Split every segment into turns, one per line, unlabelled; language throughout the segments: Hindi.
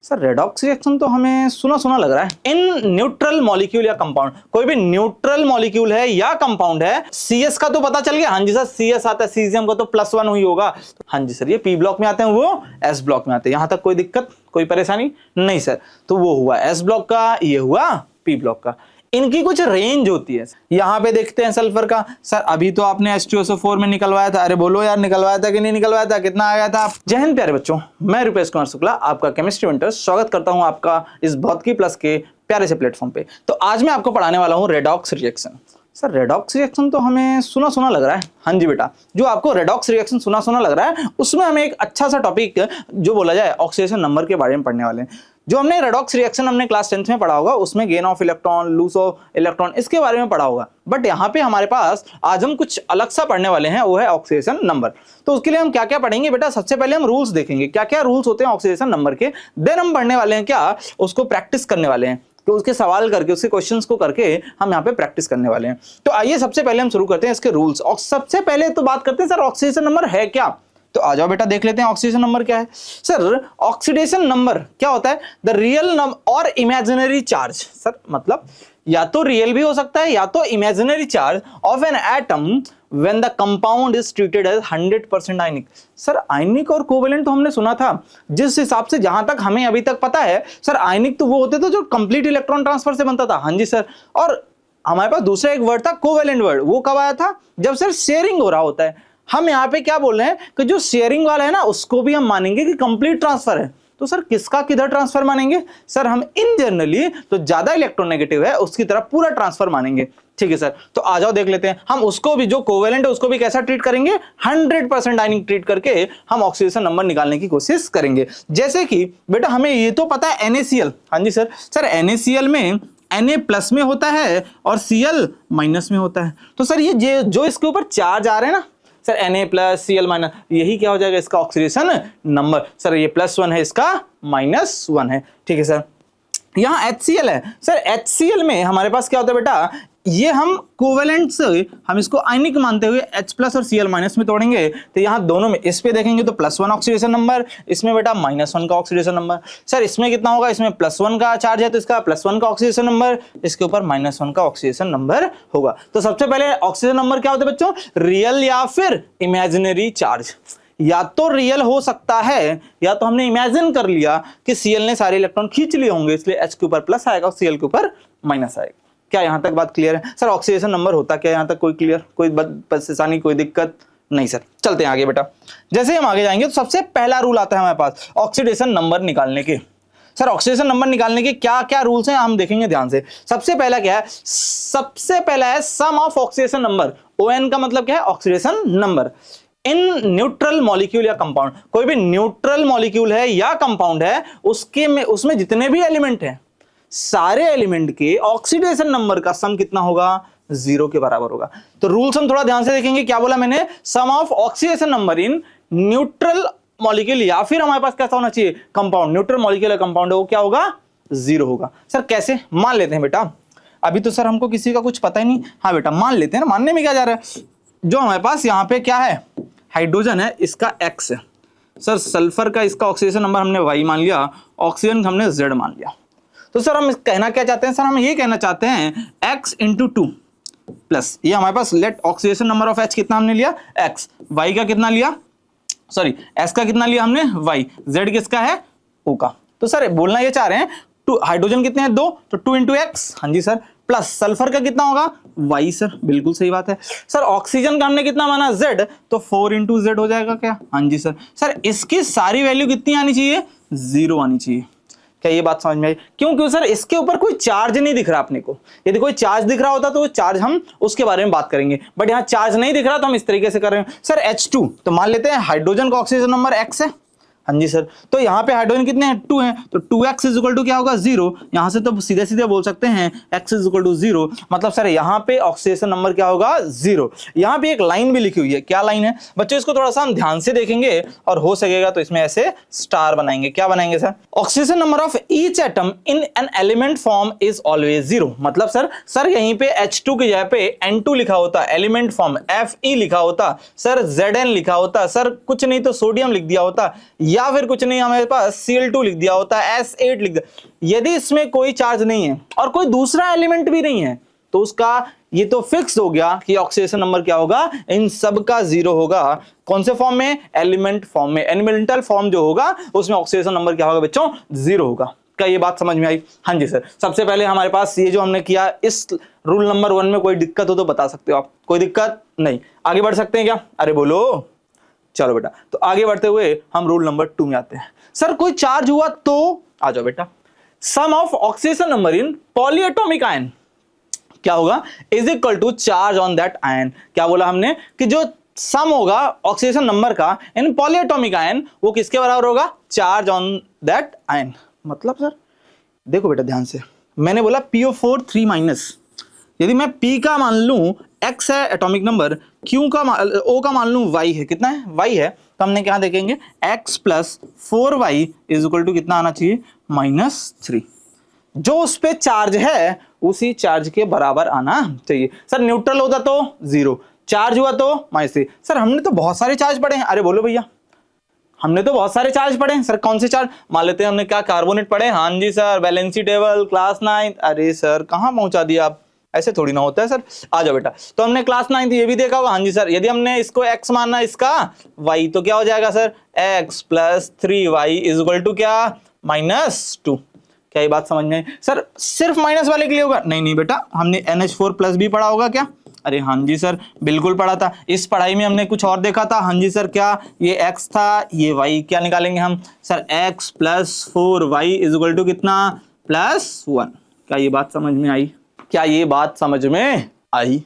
सर रेडॉक्स रिएक्शन तो हमें सुना सुना लग रहा है। इन न्यूट्रल मॉलिक्यूल या कंपाउंड, कोई भी न्यूट्रल मॉलिक्यूल है या कंपाउंड है, सीएस का तो पता चल गया। हाँ जी सर, सीएस आता है, सीजियम का तो +1 हुई होगा। हाँ जी सर, ये पी ब्लॉक में आते हैं, वो एस ब्लॉक में आते हैं। यहां तक कोई दिक्कत, कोई परेशानी नहीं सर। तो वो हुआ एस ब्लॉक का, ये हुआ पी ब्लॉक का। इनकी कुछ रेंज होती है। यहाँ पे देखते हैं सल्फर का। सर अभी तो आपने H2SO4 में निकलवाया था। अरे बोलो यार, निकलवाया था कि नहीं निकलवाया था, कितना आ गया था? जय हिंद प्यारे बच्चों, मैं रुपेश कुमार शुक्ला आपका केमिस्ट्री मेंटर स्वागत करता हूं आपका इस भौतिकी प्लस के प्यारे से प्लेटफॉर्म पे। तो आज मैं आपको पढ़ाने वाला हूं redox reaction. Sir redox reaction तो हमें सुना सुना लग रहा है। हाँ जी बेटा, जो आपको रेडॉक्स रिएक्शन सुना सुना लग रहा है, उसमें हमें एक अच्छा सा टॉपिक जो बोला जाए ऑक्सीडेशन नंबर के बारे में पढ़ने वाले हैं। जो हमने रेडॉक्स रिएक्शन हमने क्लास 10th में पढ़ा होगा, उसमें gain of electron, lose of electron, इसके बारे में पढ़ा होगा। बट यहाँ पे हमारे पास आज हम कुछ अलग सा पढ़ने वाले हैं, वो है ऑक्सीडेशन नंबर। तो उसके लिए हम क्या क्या पढ़ेंगे बेटा? सबसे पहले हम रूल्स देखेंगे, क्या क्या रूल्स होते हैं ऑक्सीडेशन नंबर के। देन हम पढ़ने वाले हैं क्या, उसको प्रैक्टिस करने वाले हैं, तो उसके सवाल करके, उसके क्वेश्चंस को करके हम यहाँ पे प्रैक्टिस करने वाले हैं। तो आइए सबसे पहले हम शुरू करते हैं इसके रूल्स। और सबसे पहले तो बात करते हैं सर ऑक्सीडेशन नंबर है क्या। तो आ जाओ बेटा, देख लेते हैं ऑक्सीडेशन नंबर क्या है। सर ऑक्सीडेशन नंबर क्या होता है? द रियल नंबर और इमेजिनरी चार्ज। सर मतलब या तो रियल भी हो सकता है या तो imaginary charge of an atom when the compound is treated as 100% ionic. Sir ionic और कोवेलेंट तो हमने सुना था, जिस हिसाब से जहां तक हमें अभी तक पता है सर, आयनिक तो वो होते थे जो कंप्लीट इलेक्ट्रॉन ट्रांसफर से बनता था। हाँ जी सर, और हमारे पास दूसरा एक वर्ड था कोवेलेंट वर्ड, वो कब आया था? जब सर शेयरिंग हो रहा होता है। हम यहाँ पे क्या बोल रहे हैं कि जो शेयरिंग वाला है ना, उसको भी हम मानेंगे कि कंप्लीट ट्रांसफर है। तो सर किसका किधर ट्रांसफर मानेंगे? सर हम इन जनरली तो ज्यादा इलेक्ट्रोनेगेटिव है उसकी तरफ पूरा ट्रांसफर मानेंगे। ठीक है सर, तो आ जाओ देख लेते हैं। हम उसको भी, जो कोवेलेंट है उसको भी कैसा ट्रीट करेंगे? 100% आयनिक ट्रीट करके हम ऑक्सीडेशन नंबर निकालने की कोशिश करेंगे। जैसे कि बेटा हमें ये तो पता है NaCl। हाँ जी सर, सर NaCl में Na+ में होता है और Cl- में होता है। तो सर ये जो इसके ऊपर चार्ज आ रहे हैं ना सर, Na+, Cl-, यही क्या हो जाएगा इसका ऑक्सीडेशन नंबर। सर ये +1 है, इसका -1 है। ठीक है सर, यहाँ HCl है। सर HCl में हमारे पास क्या होता है बेटा, ये हम कोवेलेंट से हम इसको आयनिक मानते हुए H+ और Cl- में तोड़ेंगे। तो यहाँ दोनों में, इस पे देखेंगे तो +1 ऑक्सीडेशन नंबर, इसमें बेटा -1 का ऑक्सीडेशन नंबर। सर इसमें कितना होगा? इसमें +1 का चार्ज है तो इसका +1 का ऑक्सीडेशन नंबर, इसके ऊपर -1 का ऑक्सीडेशन नंबर होगा। तो सबसे पहले ऑक्सीडेशन नंबर क्या होता है बच्चों? रियल या फिर इमेजिनरी चार्ज। या तो रियल हो सकता है या तो हमने इमेजिन कर लिया कि Cl ने सारे इलेक्ट्रॉन खींच लिए होंगे, इसलिए H के ऊपर प्लस आएगा और Cl के ऊपर माइनस आएगा। क्या यहां तक बात क्लियर है? सर ऑक्सीडेशन नंबर होता क्या, यहां तक कोई क्लियर, कोई परेशानी, कोई दिक्कत नहीं? सर चलते हैं आगे बेटा। जैसे हम आगे जाएंगे तो सबसे पहला रूल आता है हमारे पास ऑक्सीडेशन नंबर निकालने के। सर ऑक्सीडेशन नंबर निकालने के क्या क्या रूल्स हैं हम देखेंगे ध्यान से। सबसे पहला क्या है? सबसे पहला है सम ऑफ ऑक्सीडेशन नंबर। ON का मतलब क्या है? Oxidation number. In neutral molecule या कंपाउंड, कोई भी न्यूट्रल मॉलिक्यूल है या कंपाउंड है, उसमें जितने भी एलिमेंट हैं, सारे एलिमेंट के ऑक्सीडेशन नंबर का सम कितना होगा? 0 के बराबर होगा। तो रूल्स हम थोड़ा ध्यान से देखेंगे। क्या बोला मैंने? Sum of oxidation number in neutral molecule या फिर हमारे पास कैसा होना चाहिए? कंपाउंड। न्यूट्रल मॉलिक्यूल या कंपाउंड है वो क्या होगा? 0 होगा। सर कैसे? मान लेते हैं बेटा, अभी तो सर हमको किसी का कुछ पता ही नहीं। हाँ बेटा मान लेते हैं ना, मानने में क्या जा रहा है? जो हमारे पास यहाँ पे क्या है, हाइड्रोजन है, इसका X है। सर सल्फर का इसका ऑक्सीडेशन नंबर हमने Y मान लिया, ऑक्सीजन हमने Z मान लिया। तो सर हम कहना क्या चाहते हैं? सर हम ये कहना चाहते हैं X × 2 प्लस ये हमारे पास let oxidation number of H कितना हमने लिया? X। Y का कितना लिया? सॉरी S का कितना लिया हमने? Y। Z किसका है? O का। तो सर बोलना ये चाह रहे हैं, हाइड्रोजन कितने हैं? 2, तो 2 × X। हाँ जी सर, प्लस सल्फर का कितना होगा? Y। सर बिल्कुल सही बात है। सर ऑक्सीजन का हमने कितना माना? Z, तो 4 × Z हो जाएगा क्या? हाँ जी सर। सर इसकी सारी वैल्यू कितनी आनी चाहिए? 0 आनी चाहिए। क्या ये बात समझ में आई? क्यों सर इसके ऊपर कोई चार्ज नहीं दिख रहा अपने को। यदि कोई चार्ज दिख रहा होता तो वो चार्ज हम उसके बारे में बात करेंगे, बट यहाँ चार्ज नहीं दिख रहा तो हम इस तरीके से कर रहे हैं। सर H2, तो मान लेते हैं हाइड्रोजन का ऑक्सीजन नंबर X है। हाँ जी सर, तो यहाँ पे हाइड्रोजन कितने हैं? 2 हैं, तो 2x = क्या होगा? 0। यहाँ से तो सीधे सीधे बोल सकते हैं x = 0। मतलब सर यहाँ पे ऑक्सीडेशन नंबर क्या होगा? 0। यहाँ पे एक लाइन भी लिखी हुई है, क्या लाइन है बच्चों? इसको थोड़ा सा हम ध्यान से देखेंगे और हो सकेगा तो इसमें ऐसे स्टार बनाएंगे। क्या बनाएंगे sir? Oxidation number of each atom in an element form is always 0। मतलब सर यहीं पे H2 की जगह पे N2 लिखा होता, एलिमेंट फॉर्म Fe लिखा होता, सर Zn लिखा होता, सर कुछ नहीं तो सोडियम लिख दिया होता, या फिर कुछ नहीं, हमारे पास Cl2 लिख दिया होता, S8 लिख दिया। यदि इसमें कोई चार्ज नहीं है और कोई दूसरा एलिमेंट भी नहीं है तो उसका ये तो फिक्स हो गया कि ऑक्सीडेशन नंबर क्या होगा, इन सब का 0 होगा। कौन से फॉर्म में? एलिमेंट फॉर्म में। एलिमेंटल फॉर्म जो होगा उसमें ऑक्सीडेशन नंबर क्या होगा बच्चों? 0 होगा। क्या ये बात समझ में आई? हाँ जी सर। सबसे पहले हमारे पास ये जो हमने किया, इस रूल नंबर 1 में कोई दिक्कत हो तो बता सकते हो आप। कोई दिक्कत नहीं? आगे बढ़ सकते हैं क्या? अरे बोलो। चलो बेटा, तो आगे बढ़ते हुए हम रूल नंबर 2 में आते हैं। सर कोई चार्ज हुआ तो आ जाओ बेटा, sum of oxidation number in polyatomic ion क्या होगा? Is equal to charge on that ion. क्या बोला हमने कि जो सम होगा ऑक्सीडेशन नंबर का इन पॉलीएटॉमिक आयन वो किसके बराबर होगा? Charge on that ion. मतलब सर देखो बेटा ध्यान से, मैंने बोला PO4 3-, यदि मैं P का मान लूं X है एटॉमिक नंबर, Q का O का मान लूं Y है, कितना है? Y है, तो हमने क्या देखेंगे X plus 4Y is equal to कितना आना चाहिए? -3। जो उस पे चार्ज है उसी चार्ज के बराबर आना चाहिए। सर न्यूट्रल होता तो 0, चार्ज हुआ तो -3। सर हमने तो बहुत सारे चार्ज पढ़े हैं। अरे बोलो भैया, हमने तो बहुत सारे चार्ज पढ़े हैं। सर कौन से चार्ज? मान लेते हैं हमने क्या कार्बोनेट पढ़े? हाँ जी सर, वैलेंसी टेबल क्लास 9। अरे सर कहाँ पहुंचा दिया आप, ऐसे थोड़ी ना होता है सर। आ जाओ बेटा, तो हमने क्लास 9 ये भी देखा होगा। हाँ जी सर, यदि हमने इसको x मानना, इसका y, तो क्या हो जाएगा sir? x plus 3y is equal to क्या? -2। क्या ये बात समझ में आई? सर सिर्फ माइनस वाले के लिए होगा? नहीं नहीं बेटा, हमने NH4 प्लस भी पढ़ा होगा क्या? अरे हाँ जी सर, बिल्कुल पढ़ा था। इस पढ़ाई में हमने कुछ और देखा था। हाँ जी सर, क्या? ये x था, ये y। क्या निकालेंगे हम sir? x plus 4y is equal to कितना? +1। क्या ये बात समझ में आई? क्या ये बात समझ में आई?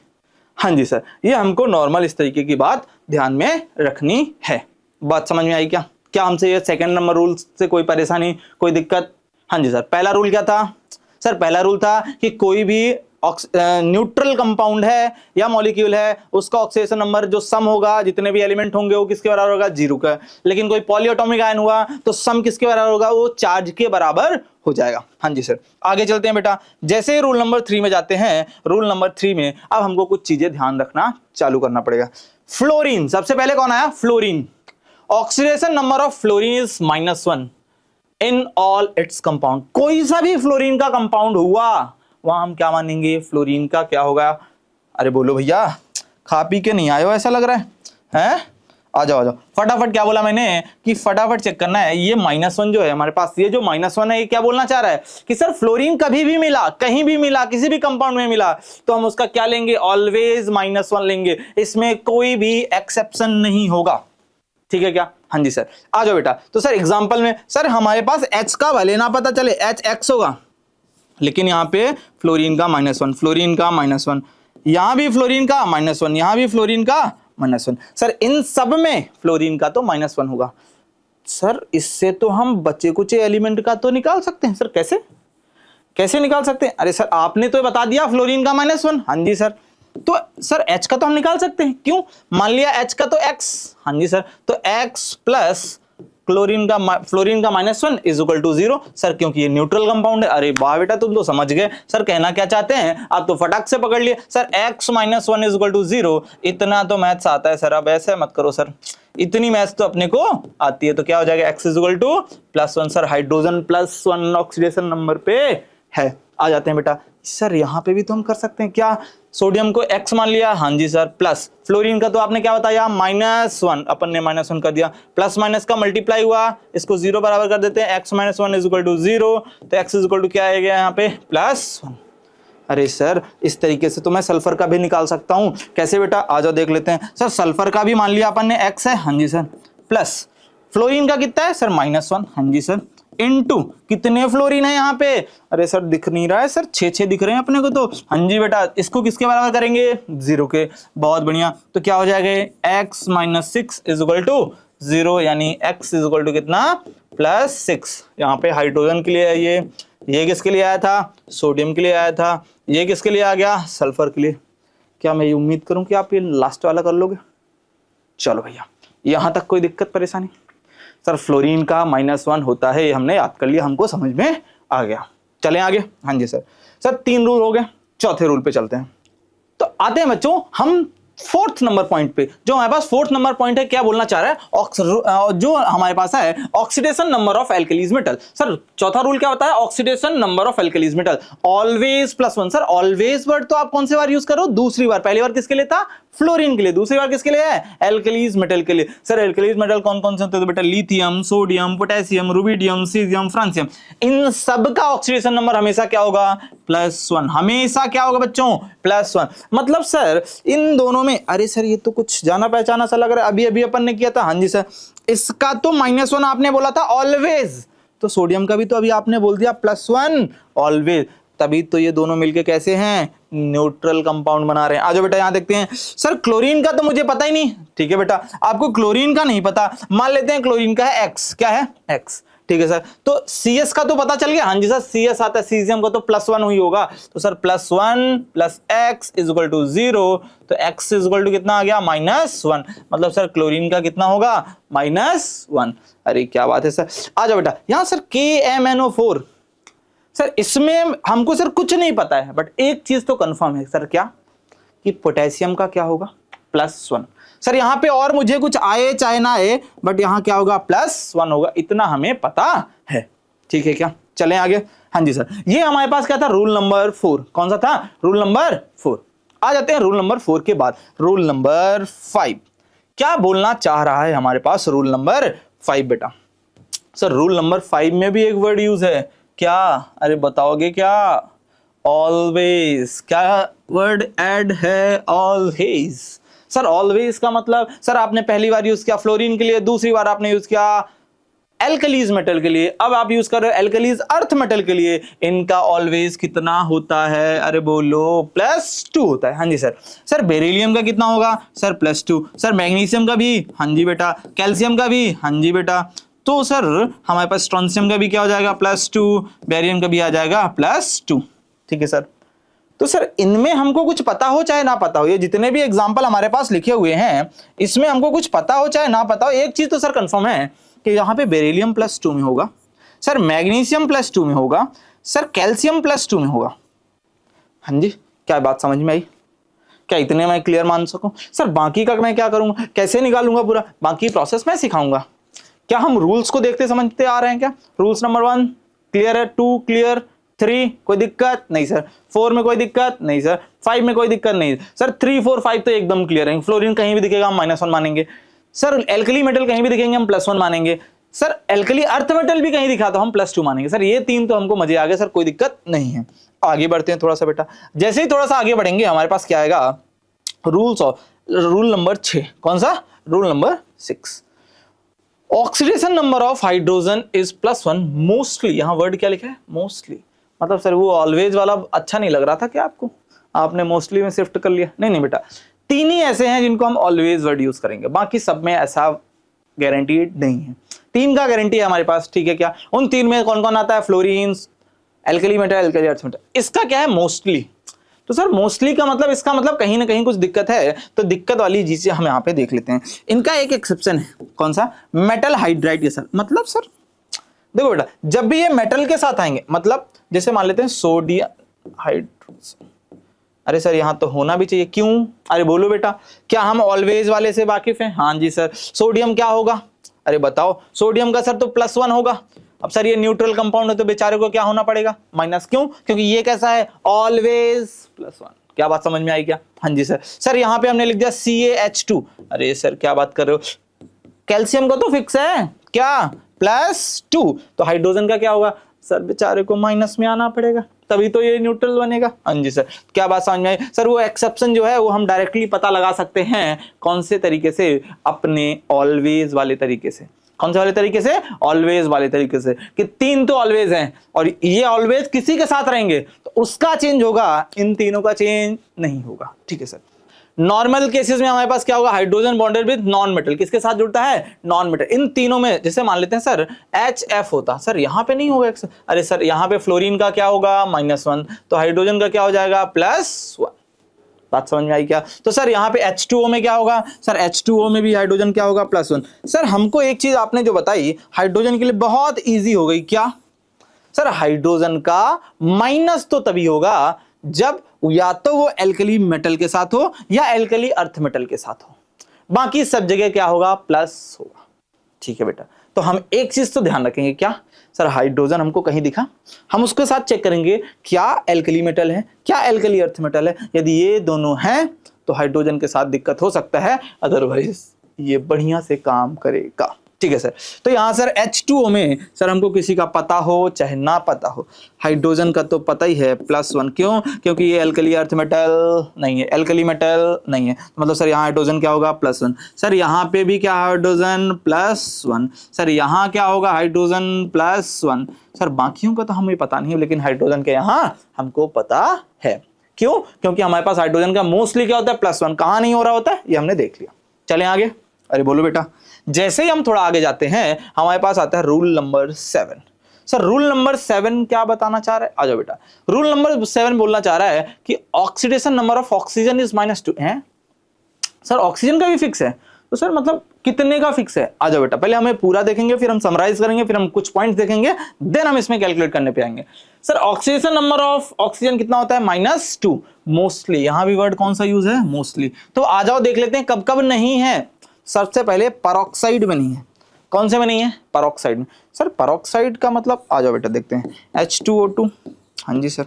हाँ जी सर, ये हमको नॉर्मल इस तरीके की बात ध्यान में रखनी है। बात समझ में आई क्या? क्या हमसे ये सेकंड नंबर रूल से कोई परेशानी, कोई दिक्कत? हाँ जी सर। पहला रूल क्या था? सर पहला रूल था कि कोई भी न्यूट्रल कंपाउंड है या मॉलिक्यूल है, उसका ऑक्सीडेशन नंबर जो सम होगा, जितने भी एलिमेंट होंगे वो किसके बराबर होगा? 0 का। लेकिन कोई पॉलीएटॉमिक आयन हुआ तो सम किसके बराबर होगा? वो चार्ज के बराबर हो जाएगा। हाँ जी सर। आगे चलते हैं बेटा, जैसे रूल नंबर 3 में जाते हैं, रूल नंबर 3 में अब हमको कुछ चीजें ध्यान रखना चालू करना पड़ेगा। फ्लोरीन, सबसे पहले कौन आया? Fluorine. Oxidation number of fluorine is -1 in all its compound. कोई सा भी फ्लोरीन का कंपाउंड हुआ वहां हम क्या मानेंगे? फ्लोरीन का क्या होगा? अरे बोलो भैया, खा पी के नहीं आए हो ऐसा लग रहा है, हैं? आ जाओ आ जाओ फटाफट। क्या बोला मैंने कि फटाफट चेक करना है। ये -1 जो है हमारे पास, ये जो -1 है, ये क्या बोलना चाह रहा है कि सर फ्लोरीन कभी भी मिला, कहीं भी मिला, किसी भी कंपाउंड में मिला तो हम उसका क्या लेंगे? ऑलवेज -1 लेंगे। इसमें कोई भी एक्सेप्शन नहीं होगा। ठीक है क्या? हाँ जी सर। आ जाओ बेटा, तो सर एग्जांपल में सर हमारे पास H का भले ना पता चले, HX होगा, लेकिन यहाँ पे फ्लोरीन का -1, फ्लोरीन का -1, यहां भी फ्लोरीन का -1, यहां भी फ्लोरीन का -1। सर इन सब में फ्लोरीन का तो -1 होगा। सर इससे तो हम बचे कुचे एलिमेंट का तो निकाल सकते हैं। सर कैसे कैसे निकाल सकते हैं? अरे सर आपने तो बता दिया फ्लोरीन का -1। हाँ जी सर। तो सर H का तो हम निकाल सकते हैं। क्यों? मान लिया H का तो X। हाँ जी सर। तो X प्लस फ्लोरीन का -1 इज इक्वल टू 0। सर क्योंकि ये न्यूट्रल कंपाउंड है। अरे वाह बेटा, तुम तो समझ गए। सर कहना क्या चाहते हैं आप? तो फटाक से पकड़ लिए। Sir X -1 is equal to 0। इतना तो मैथ्स आता है सर, अब ऐसे मत करो सर, इतनी मैथ्स तो अपने को आती है। तो क्या हो जाएगा? X is equal to +1। Sir hydrogen +1 oxidation number पे है। आ जाते हैं बेटा, सर यहाँ पे भी तो हम कर सकते हैं। क्या? सोडियम को X मान लिया, हाँ जी सर, प्लस फ्लोरीन का तो आपने क्या बताया? -1, अपन ने -1 कर दिया, प्लस माइनस का मल्टीप्लाई हुआ, इसको 0 बराबर कर देते हैं। X -1 इज इक्वल टू 0, तो X इज इक्वल टू क्या आएगा यहाँ पे? +1। अरे सर इस तरीके से तो मैं सल्फर का भी निकाल सकता हूँ। कैसे बेटा? आ जाओ देख लेते हैं। सर सल्फर का भी मान लिया अपन ने X है, हाँ जी सर, प्लस फ्लोरीन का कितना है सर? -1, हाँ जी सर, इनटू कितने फ्लोरीन है यहाँ पे? अरे सर दिख नहीं रहा है सर, 6 दिख रहे हैं अपने को तो। हाँ जी बेटा, इसको किसके बराबर करेंगे? 0 के। बहुत बढ़िया। तो क्या हो जाएगा? X - 6 इज इक्वल टू 0, यानी X इज इक्वल टू कितना? +6। यहाँ पे हाइड्रोजन के लिए है ये किसके लिए आया था? सोडियम के लिए आया था। ये किसके लिए आ गया? सल्फर के लिए। क्या मैं ये उम्मीद करूं कि आप ये लास्ट वाला कर लोगे? चलो भैया, यहां तक कोई दिक्कत परेशानी? सर फ्लोरीन का -1 होता है, ये हमने याद कर लिया, हमको समझ में आ गया। चलें आगे। हाँ जी सर। सर 3 रूल हो गए, चौथे रूल पे चलते हैं। तो आते हैं बच्चों हम फोर्थ नंबर पॉइंट पे, जो हमारे पास फोर्थ नंबर पॉइंट है, क्या बोलना चाह रहा है, जो हमारे पास है oxidation number of alkalis metal. Sir चौथा रूल क्या होता है, oxidation number of alkalis metal always +1। Sir always word तो आप कौन से बार यूज करो, दूसरी बार। पहली बार किसके लिए था, फ्लोरीन के लिए, दूसरी बार किसके लिए है, एल्केलीज मेटल के लिए। सर एल्केलीज मेटल कौन कौन से होते हैं, तो बेटा lithium, sodium, potassium, rubidium, caesium, francium, इन सब का ऑक्सीडेशन नंबर हमेशा क्या होगा, +1। हमेशा क्या होगा बच्चों, +1। मतलब सर इन दोनों में, अरे सर ये तो कुछ जाना पहचाना सा लग रहा है, अभी अभी अपन ने किया था। हाँ जी सर, इसका तो -1 आपने बोला था ऑलवेज, तो सोडियम का भी तो अभी आपने बोल दिया +1 ऑलवेज, तभी तो ये दोनों मिलके कैसे हैं, न्यूट्रल कंपाउंड बना रहे हैं। आज बेटा यहां देखते हैं, सर क्लोरीन का तो मुझे पता ही नहीं। ठीक है बेटा, आपको क्लोरीन का नहीं पता, मान लेते हैं क्लोरीन का है X, क्या है X। ठीक है सर, तो CS का तो पता चल गया। हाँ जी सर, CS आता है, सीजियम का तो +1 हुई होगा, तो सर +1 + X = 0, तो X = कितना आ गया, -1। मतलब सर क्लोरीन का कितना होगा, -1। अरे क्या बात है सर। आ जाओ बेटा यहां सर KMnO4, सर इसमें हमको सर कुछ नहीं पता है, बट एक चीज तो कंफर्म है सर, क्या, कि पोटेशियम का क्या होगा, +1। सर यहां पे और मुझे कुछ आए चाहे ना आए, बट यहां क्या होगा, +1 होगा, इतना हमें पता है। ठीक है क्या, चलें आगे। हाँ जी सर, ये हमारे पास क्या था, रूल नंबर 4। कौन सा था, रूल नंबर 4। आ जाते हैं रूल नंबर 4 के बाद रूल नंबर 5। क्या बोलना चाह रहा है हमारे पास रूल नंबर 5 बेटा। सर रूल नंबर 5 में भी एक वर्ड यूज है, क्या, अरे बताओगे क्या, ऑलवेज। क्या वर्ड ऐड है, ऑलवेज। सर ऑलवेज का मतलब, सर आपने पहली बार यूज किया फ्लोरीन के लिए, दूसरी बार आपने यूज किया एल्कलीज मेटल के लिए, अब आप यूज कर रहे हो एल्कलीज अर्थ मेटल के लिए। इनका ऑलवेज कितना होता है, अरे बोलो, +2 होता है। हाँ जी सर। सर बेरिलियम का कितना होगा, सर +2। सर मैग्नीशियम का भी, हाँ जी बेटा। कैल्शियम का भी, हाँ जी बेटा। तो सर हमारे पास स्ट्रोंशियम का भी क्या हो जाएगा, +2। बेरियम का भी आ जाएगा +2। ठीक है सर। तो सर इनमें हमको कुछ पता हो चाहे ना पता हो, ये जितने भी एग्जाम्पल हमारे पास लिखे हुए हैं, इसमें हमको कुछ पता हो चाहे ना पता हो, एक चीज तो सर कंफर्म है कि यहाँ पे बेरिलियम +2 में होगा, सर मैग्नीशियम +2 में होगा, सर कैल्शियम +2 में होगा। हाँ जी, क्या बात समझ में आई, क्या इतने मैं क्लियर मान सकूं। सर बाकी का मैं क्या करूंगा, कैसे निकालूंगा पूरा, बाकी प्रोसेस मैं सिखाऊंगा। क्या हम रूल्स को देखते समझते आ रहे हैं क्या, रूल्स नंबर 1 क्लियर है, 2 क्लियर, 3 कोई दिक्कत नहीं सर, 4 में कोई दिक्कत नहीं सर, 5 में कोई दिक्कत नहीं सर, 3 4 5 तो एकदम क्लियर है। फ्लोरीन कहीं भी दिखेगा हम -1 मानेंगे, सर एल्कली मेटल कहीं भी दिखेंगे हम +1 मानेंगे, सर एल्कली अर्थ मेटल भी कहीं दिखा तो हम +2 मानेंगे। सर ये 3 तो हमको मजे आ गए सर, कोई दिक्कत नहीं है। आगे बढ़ते हैं थोड़ा सा बेटा, जैसे ही थोड़ा सा आगे बढ़ेंगे हमारे पास क्या आएगा, रूल नंबर 6। कौन सा, rule number 6। Oxidation number of hydrogen is +1 mostly. यहां वर्ड क्या लिखा है, मोस्टली। मतलब सर वो ऑलवेज वाला अच्छा नहीं लग रहा था क्या आपको, आपने मोस्टली में शिफ्ट कर लिया। नहीं बेटा, 3 ही ऐसे हैं जिनको हम ऑलवेज वर्ड यूज करेंगे, बाकी सब में ऐसा गारंटीड नहीं है। 3 का गारंटी है हमारे पास। ठीक है क्या, उन 3 में कौन कौन आता है, fluorine, alkali metal, alkali earth metal. इसका क्या है, मोस्टली। तो सर मोस्टली का मतलब, इसका मतलब कहीं ना कहीं कुछ दिक्कत है, तो दिक्कत वाली चीजें हम यहाँ पे देख लेते हैं। इनका एक एक्सेप्शन है, कौन सा, मेटल हाइड्राइड के साथ। मतलब सर देखो बेटा, जब भी ये मेटल के साथ आएंगे, मतलब जैसे मान लेते हैं सोडियम हाइड्रोजन, अरे सर यहाँ तो होना भी चाहिए, क्यों, अरे बोलो बेटा, क्या हम ऑलवेज वाले से वाकिफ हैं। हाँ जी सर। सोडियम क्या होगा, अरे बताओ, सोडियम का सर तो +1 होगा। अब सर ये न्यूट्रल कंपाउंड है तो बेचारे को क्या होना पड़ेगा, माइनस। क्यों, क्योंकि ये कैसा है, ऑलवेज +1। क्या बात समझ में आई क्या। हाँ जी सर। सर यहाँ पे हमने लिख दिया CaH2, अरे सर क्या बात कर रहे हो, कैल्शियम का तो फिक्स है क्या, +2, तो हाइड्रोजन का क्या होगा, सर बेचारे को माइनस में आना पड़ेगा, तभी तो ये न्यूट्रल बनेगा। हाँ जी सर। क्या बात समझ में आई सर। वो एक्सेप्शन जो है वो हम डायरेक्टली पता लगा सकते हैं, कौन से तरीके से, अपने ऑलवेज वाले तरीके से। कौन से वाले तरीके से, ऑलवेज वाले तरीके से, कि 3 तो ऑलवेज हैं और ये ऑलवेज किसी के साथ रहेंगे तो उसका चेंज होगा, इन तीनों का चेंज नहीं होगा। ठीक है सर। नॉर्मल केसेस में हमारे पास क्या होगा, hydrogen bonded with non metal, किसके साथ जुड़ता है, नॉन मेटल। इन तीनों में जैसे मान लेते हैं सर HF होता, सर यहाँ पे नहीं होगा, अरे सर यहाँ पे फ्लोरीन का क्या होगा, -1, तो हाइड्रोजन का क्या हो जाएगा, +1। बात समझ में आई क्या। तो सर यहाँ पे H2O में क्या होगा, सर H2O में भी हाइड्रोजन क्या होगा, +1। सर हमको एक चीज आपने जो बताई हाइड्रोजन के लिए बहुत इजी हो गई, क्या सर, हाइड्रोजन का माइनस तो तभी होगा जब या तो वो एल्कली मेटल के साथ हो या एल्कली अर्थ मेटल के साथ हो, बाकी सब जगह क्या होगा, प्लस होगा। ठीक है बेटा, तो हम एक चीज तो ध्यान रखेंगे, क्या सर, हाइड्रोजन हमको कहीं दिखा, हम उसके साथ चेक करेंगे क्या एल्कली मेटल है, क्या एल्कली अर्थ मेटल है। यदि ये दोनों हैं तो हाइड्रोजन के साथ दिक्कत हो सकता है, अदरवाइज ये बढ़िया से काम करेगा। ठीक है सर, तो यहां सर H2O में सर हमको किसी का पता हो चाहे ना पता हो, हाइड्रोजन का तो पता ही है +1, क्यों, क्योंकि ये एल्कली अर्थ मेटल नहीं है, एल्कली मेटल नहीं है, मतलब सर यहाँ हाइड्रोजन क्या होगा, +1। सर यहाँ पे भी क्या हाइड्रोजन +1, सर यहाँ क्या होगा, हाइड्रोजन +1। सर बाकियों का तो हमें पता नहीं है, लेकिन हाइड्रोजन के यहाँ हमको पता है। क्यों, क्योंकि हमारे पास हाइड्रोजन का मोस्टली क्या होता है, +1, कहाँ नहीं हो रहा होता है ये हमने देख लिया। चलें आगे, अरे बोलो बेटा। जैसे ही हम थोड़ा आगे जाते हैं हमारे पास आता है rule number 7। Sir rule number 7 क्या बताना चाह रहा है, आ जाओ बेटा। रूल नंबर 7 बोलना चाह रहा है कि oxidation number of oxygen is -2 है। सर ऑक्सीजन का भी फिक्स है, तो सर मतलब कितने का फिक्स है, आ जाओ बेटा। पहले हमें पूरा देखेंगे, फिर हम समराइज करेंगे, फिर हम कुछ पॉइंट्स देखेंगे, देन हम इसमें कैलकुलेट करने पे आएंगे। Sir oxidation number of oxygen कितना होता है, -2। मोस्टली, यहां भी वर्ड कौन सा यूज है, मोस्टली। तो आ जाओ देख लेते हैं कब कब नहीं है। सबसे पहले परऑक्साइड में नहीं है, कौन से में नहीं है, परऑक्साइड में। सर परऑक्साइड का मतलब, आ जाओ बेटा देखते हैं, H2O2, हाँ जी सर।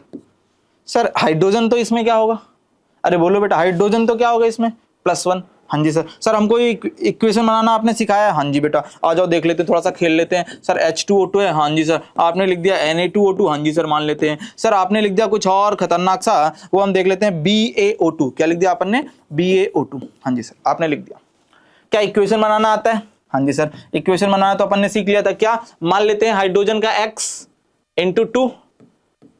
सर हाइड्रोजन तो इसमें क्या होगा, अरे बोलो बेटा, हाइड्रोजन तो क्या होगा इसमें, +1, हाँ जी सर। सर हमको इक्वेशन बनाना आपने सिखाया, हाँ जी बेटा। आ जाओ देख लेते हैं, थोड़ा सा खेल लेते हैं। सर H2O2 है, हाँ जी सर। आपने लिख दिया Na2O2, हाँ जी सर, मान लेते हैं। सर आपने लिख दिया कुछ और खतरनाक सा, वो हम देख लेते हैं, BaO2। क्या लिख दिया अपन ने, BaO2, हाँ जी सर, आपने लिख दिया। क्या इक्वेशन बनाना आता है, हाँ जी सर। इक्वेशन बनाना तो अपन ने सीख लिया था, क्या मान लेते हैं हाइड्रोजन का x × 2,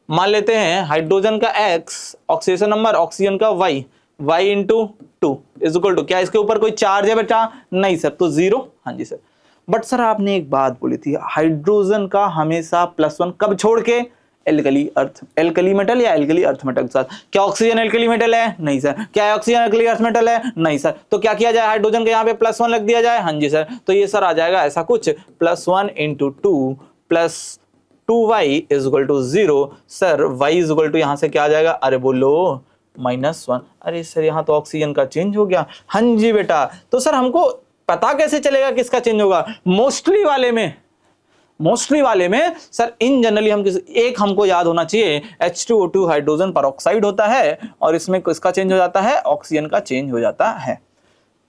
मान लेते हैं हाइड्रोजन का x, ऑक्सीडेशन नंबर, ऑक्सीजन का y × 2 इज इक्वल टू, क्या इसके ऊपर कोई चार्ज है बेटा, नहीं सर, तो 0, हाँ जी सर। बट सर आपने एक बात बोली थी, हाइड्रोजन का हमेशा +1 कब छोड़ के, एल्कली मेटल या एल्कली अर्थ मेटल के साथ। क्या ऑक्सीजन एल्कली मेटल है, नहीं सर। क्या ऑक्सीजन एल्कली अर्थ मेटल है, नहीं सर। तो क्या किया जाए, हाइड्रोजन के यहाँ पे +1 लग दिया जाए, हाँ जी सर। तो ये सर आ जाएगा ऐसा कुछ, +1 × 2 + 2y = 0। सर y = यहाँ से क्या आ जाएगा, अरे बोलो -1। अरे सर यहाँ तो ऑक्सीजन का चेंज हो गया, हाँ जी बेटा। तो सर हमको पता कैसे चलेगा किसका चेंज होगा, मोस्टली वाले में सर इन जनरली हम एक हमको याद होना चाहिए, H2O2 हाइड्रोजन परऑक्साइड होता है और इसमें किसका चेंज हो जाता है, ऑक्सीजन का चेंज हो जाता है।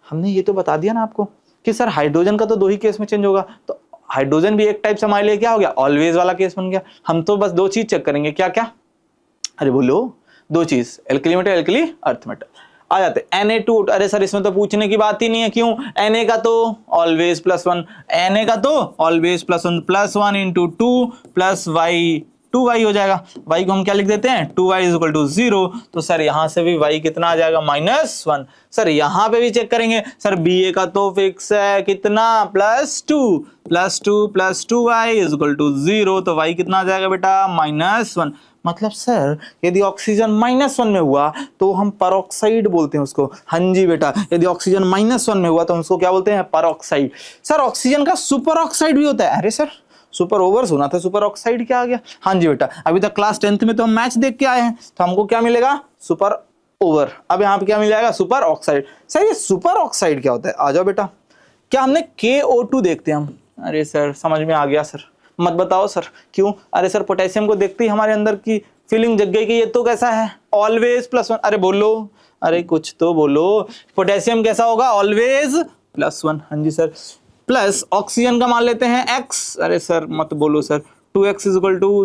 हमने ये तो बता दिया ना आपको कि सर हाइड्रोजन का तो 2 ही केस में चेंज होगा, तो हाइड्रोजन भी एक टाइप से हमारे लिए क्या हो गया, ऑलवेज वाला केस बन गया। हम तो बस 2 चीज चेक करेंगे, क्या क्या, अरे बोलो 2 चीज, alkali metal, alkali earth metal. आ जाते Na2, अरे सर इसमें तो पूछने की बात ही नहीं है, क्यों, Na का तो ऑलवेज +1, Na का तो ऑलवेज +1, +1 × 2 + y, 2y हो जाएगा। y को हम क्या लिख देते हैं, 2y = 0। तो सर यहां से भी y कितना आ जाएगा, -1। सर यहां पे भी चेक करेंगे, सर Ba का तो फिक्स है कितना, +2 + 2 + 2y = 0। तो y कितना आ जाएगा बेटा, -1। मतलब सर यदि ऑक्सीजन -1 में हुआ तो हम परऑक्साइड बोलते हैं उसको, हाँ जी बेटा। यदि ऑक्सीजन -1 में हुआ तो हम उसको क्या बोलते हैं, परऑक्साइड। सर ऑक्सीजन का सुपर ऑक्साइड भी होता है, अरे सर सुपर ओवर सुना था, सुपर ऑक्साइड क्या आ गया, हाँ जी बेटा। अभी तक क्लास 10th में तो हम मैच देख के आए हैं, तो हमको क्या मिलेगा, सुपर ओवर। अब यहाँ पे क्या मिल जाएगा, सुपर ऑक्साइड। सर ये सुपर ऑक्साइड क्या होता है, आ जाओ बेटा। क्या हमने KO2 देखते हैं हम, अरे सर समझ में आ गया सर, मत बताओ सर क्यों, अरे सर पोटेशियम को देखते ही हमारे अंदर की फीलिंग जग गई कि ये तो कैसा है, ऑलवेज +1। अरे बोलो, अरे कुछ तो बोलो, पोटेशियम कैसा होगा, ऑलवेज +1, हाँ जी सर। प्लस ऑक्सीजन का मान लेते हैं x, अरे सर मत बोलो सर, 2x =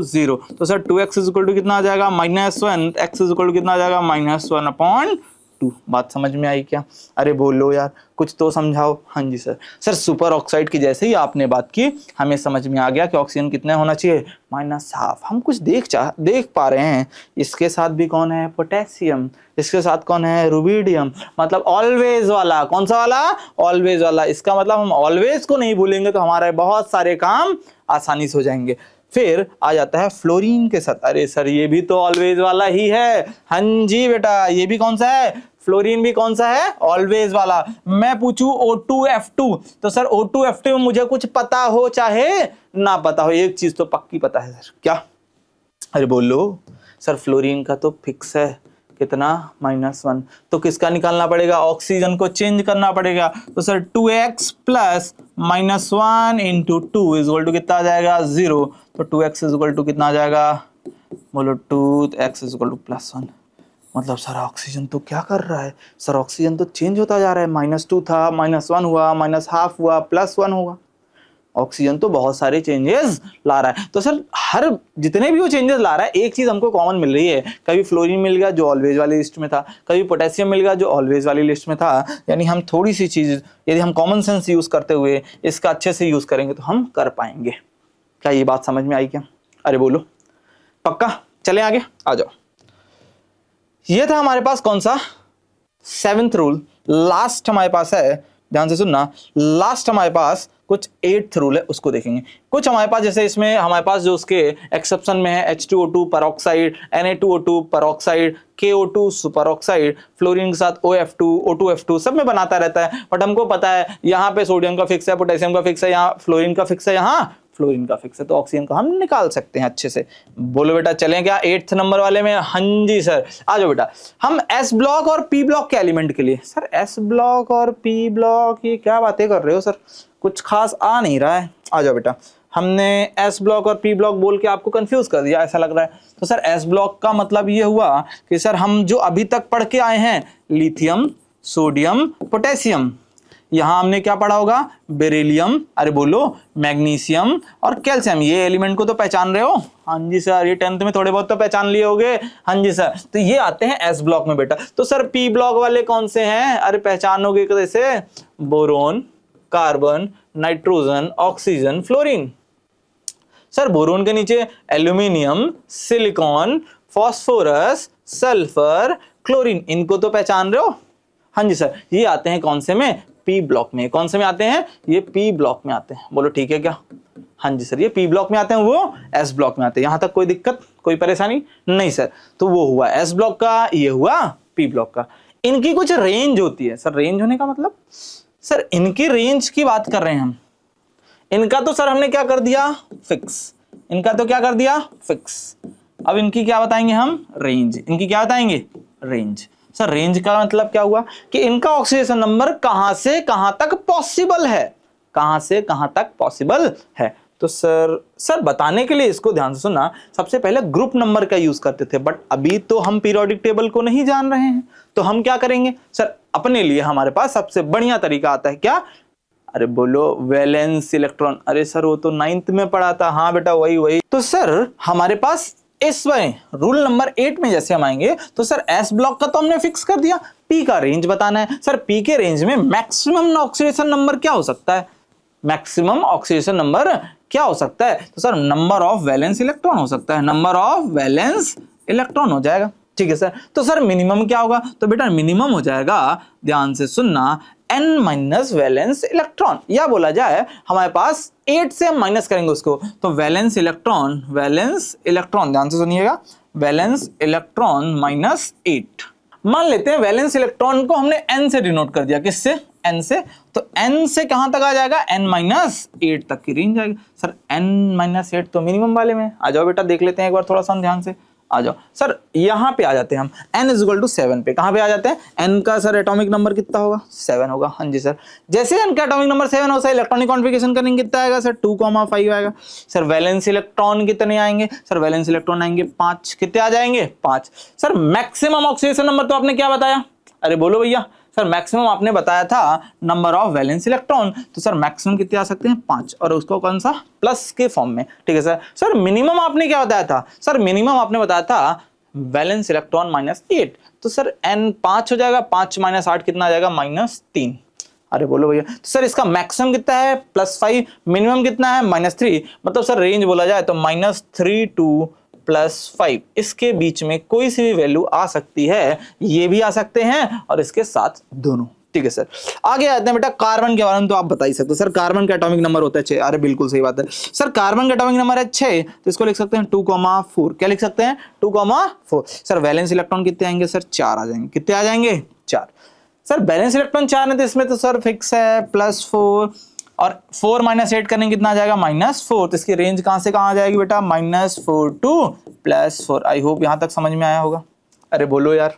0। तो सर 2x = कितना आ जाएगा, -1, x = कितना आ जाएगा, -1/2। बात समझ में आई क्या, अरे बोलो यार कुछ तो समझाओ, हाँ जी सर। सर सुपर ऑक्साइड की जैसे ही आपने बात की हमें समझ में आ गया कि ऑक्सीजन कितना होना चाहिए, -1/2। हम कुछ देख पा रहे हैं, इसके साथ भी कौन है, पोटेशियम, इसके साथ कौन है, रुबिडियम। मतलब ऑलवेज वाला, कौन सा वाला, ऑलवेज वाला। इसका मतलब हम ऑलवेज को नहीं भूलेंगे तो हमारे बहुत सारे काम आसानी से हो जाएंगे। फिर आ जाता है फ्लोरीन के साथ, अरे सर ये भी तो ऑलवेज वाला ही है, हाँ जी बेटा। ये भी कौन सा है, फ्लोरीन भी कौन सा है, ऑलवेज वाला। मैं पूछूं O2F2, तो सर O2F2 में मुझे कुछ पता हो चाहे ना पता हो, एक चीज तो पक्की पता है सर, क्या, अरे बोलो सर फ्लोरीन का तो फिक्स है, कितना, -1। तो किसका निकालना पड़ेगा, ऑक्सीजन को चेंज करना पड़ेगा। तो sir 2x plus -1 into 2 is equal to कितना आ जाएगा, 0। तो 2x इज इक्वल टू कितना आ जाएगा, बोलो 2x इज इक्वल टू +1। मतलब सर ऑक्सीजन तो क्या कर रहा है, सर ऑक्सीजन तो चेंज होता जा रहा है, -2 था, -1 हुआ, -1/2 हुआ, +1 होगा। ऑक्सीजन तो बहुत सारे चेंजेस ला रहा है। तो सर हर जितने भी वो चेंजेस ला रहा है, एक चीज हमको कॉमन मिल रही है, कभी फ्लोरीन मिल गया जो ऑलवेज वाली लिस्ट में था, कभी पोटेशियम मिल गया जो ऑलवेज वाली लिस्ट में था। यानी हम थोड़ी सी चीज यदि हम कॉमन सेंस यूज करते हुए इसका अच्छे से यूज करेंगे तो हम कर पाएंगे। क्या ये बात समझ में आई क्या? अरे बोलो, पक्का? चले आगे, आ जाओ। ये था हमारे पास कौन सा, 7th रूल। लास्ट हमारे पास है, ध्यान से सुनना, लास्ट हमारे पास कुछ 8th रूल है, उसको देखेंगे। कुछ हमारे पास जैसे इसमें हमारे पास जो उसके एक्सेप्शन में है H2O2 peroxide, Na2O2 peroxide, KO2 super oxide, fluorine के साथ OF2, O2F2 सब में बनाता रहता है। बट हमको पता है यहाँ पे सोडियम का फिक्स है, पोटेशियम का फिक्स है, यहाँ फ्लोरीन का फिक्स है, यहाँ फ्लोरीन का फिक्स है, तो ऑक्सीजन को हम निकाल सकते हैं अच्छे से। बोलो बेटा चलें क्या 8th नंबर वाले में? हाँ जी सर, आ जाओ बेटा। हम S ब्लॉक और P ब्लॉक के एलिमेंट के लिए, सर S ब्लॉक और P ब्लॉक ये क्या बातें कर रहे हो सर, कुछ खास आ नहीं रहा है। आ जाओ बेटा, हमने S ब्लॉक और P ब्लॉक बोल के आपको कंफ्यूज कर दिया ऐसा लग रहा है। तो सर S ब्लॉक का मतलब ये हुआ कि सर हम जो अभी तक पढ़ के आए हैं, लिथियम, सोडियम, पोटेशियम, यहां हमने क्या पढ़ा होगा, बेरिलियम, अरे बोलो, मैग्नीशियम और कैल्शियम। ये एलिमेंट को तो पहचान रहे हो? हाँ जी सर, ये 10th में थोड़े बहुत तो पहचान लिए होगे। हाँ जी सर, तो ये आते हैं एस ब्लॉक में बेटा। तो सर पी ब्लॉक वाले कौन से हैं? अरे पहचानोगे कैसे, boron, carbon, nitrogen, oxygen, fluorine. Sir boron के नीचे aluminium, silicon, phosphorus, sulphur, chlorine, इनको तो पहचान रहे हो? हाँ जी सर, ये आते हैं कौन से में, पी ब्लॉक में। कौन से में आते हैं? ये पी ब्लॉक में आते हैं। बोलो ठीक है क्या? हाँ जी सर, ये पी ब्लॉक में आते हैं, वो एस ब्लॉक में आते हैं। यहां तक कोई दिक्कत, कोई परेशानी नहीं सर? तो वो हुआ एस ब्लॉक का, ये हुआ पी ब्लॉक का। इनकी कुछ रेंज होती है। सर रेंज होने का मतलब, सर इनकी रेंज की बात कर रहे हैं हम। इनका तो सर हमने क्या कर दिया, फिक्स। इनका तो क्या कर दिया, फिक्स। अब इनकी क्या बताएंगे हम, रेंज। इनकी क्या बताएंगे, रेंज। सर रेंज का मतलब क्या हुआ कि इनका ऑक्सीडेशन नंबर कहां से कहां तक पॉसिबल है, कहां से कहां तक पॉसिबल है। तो सर बताने के लिए इसको ध्यान से सुनना, सबसे पहले ग्रुप नंबर का यूज करते थे, बट अभी तो हम पीरियोडिक टेबल को नहीं जान रहे हैं, तो हम क्या करेंगे सर, अपने लिए हमारे पास सबसे बढ़िया तरीका आता है, क्या? अरे बोलो, वैलेंस इलेक्ट्रॉन। अरे सर वो तो 9th में पढ़ा था। हाँ बेटा वही। तो सर हमारे पास इस रूल नंबर 8 में जैसे हम आएंगे तो सर एस ब्लॉक का तो हमने फिक्स कर दिया, पी का रेंज बताना है। सर पी के रेंज में मैक्सिमम ऑक्सीडेशन नंबर क्या हो सकता है, मैक्सिमम ऑक्सीडेशन नंबर क्या हो सकता है? तो sir number of valence electron हो सकता है, नंबर ऑफ वैलेंस इलेक्ट्रॉन हो जाएगा। ठीक है सर। तो सर मिनिमम क्या होगा? तो बेटा मिनिमम हो जाएगा, ध्यान से सुनना, n माइनस वैलेंस इलेक्ट्रॉन, या बोला जाए हमारे पास 8 से हम माइनस करेंगे उसको, तो वैलेंस इलेक्ट्रॉन, ध्यान से सुनिएगा, वैलेंस इलेक्ट्रॉन -8। मान लेते हैं वैलेंस इलेक्ट्रॉन को हमने n से डिनोट कर दिया, किससे, n से। तो n से कहां तक आ जाएगा, n-8 तक की रेंज आएगी। सर n-8 तो मिनिमम वाले में। आ जाओ बेटा देख लेते हैं एक बार थोड़ा सा ध्यान से, आ जाओ। सर यहां पे आ जाते हैं हम, n = 7 पे। कहां पे आ जाते हैं? n का सर एटॉमिक नंबर कितना होगा, 7 होगा। हाँ जी सर, जैसे n का एटॉमिक नंबर 7 हो, सर इलेक्ट्रॉनिक कॉन्फ़िगरेशन करेंगे कितना आएगा सर, 2,5 आएगा। सर वैलेंस इलेक्ट्रॉन कितने आएंगे? सर वैलेंस इलेक्ट्रॉन आएंगे 5। कितने आ जाएंगे? 5। सर मैक्सिमम ऑक्सीडेशन नंबर तो आपने क्या बताया? अरे बोलो भैया, सर मैक्सिमम आपने बताया था नंबर ऑफ वैलेंस इलेक्ट्रॉन, तो सर मैक्सिमम कितने आ सकते हैं? 5, और उसको कौन सा, प्लस के फॉर्म में। ठीक है सर। सर मिनिमम आपने क्या बताया था? सर मिनिमम आपने बताया था वैलेंस इलेक्ट्रॉन -8, तो सर n 5 हो जाएगा, 5 - 8 कितना आ जाएगा, -3। अरे बोलो भैया, तो सर इसका मैक्सिमम कितना है, +5, मिनिमम कितना है, -3, मतलब सर रेंज बोला जाए तो -3 to +5, इसके बीच में कोई सी भी वैल्यू आ सकती है, ये भी आ सकते हैं और इसके साथ दोनों। ठीक है सर। आगे आते हैं बेटा, कार्बन के बारे में तो आप बता ही सकते हो। सर कार्बन का एटॉमिक नंबर होता है 6। अरे बिल्कुल सही बात है सर, कार्बन का एटॉमिक नंबर है 6, तो इसको लिख सकते हैं 2,4। क्या लिख सकते हैं? 2,4। सर वैलेंस इलेक्ट्रॉन कितने आएंगे? सर 4 आ जाएंगे। कितने आ जाएंगे? 4। सर बैलेंस इलेक्ट्रॉन 4 है, तो इसमें तो सर फिक्स है +4, और 4 माइनस 8 करेंगे कितना आ जाएगा -4। तो इसकी रेंज कहां से कहां आ जाएगी बेटा -4 टू +4। आई होप यहां तक समझ में आया होगा। अरे बोलो यार,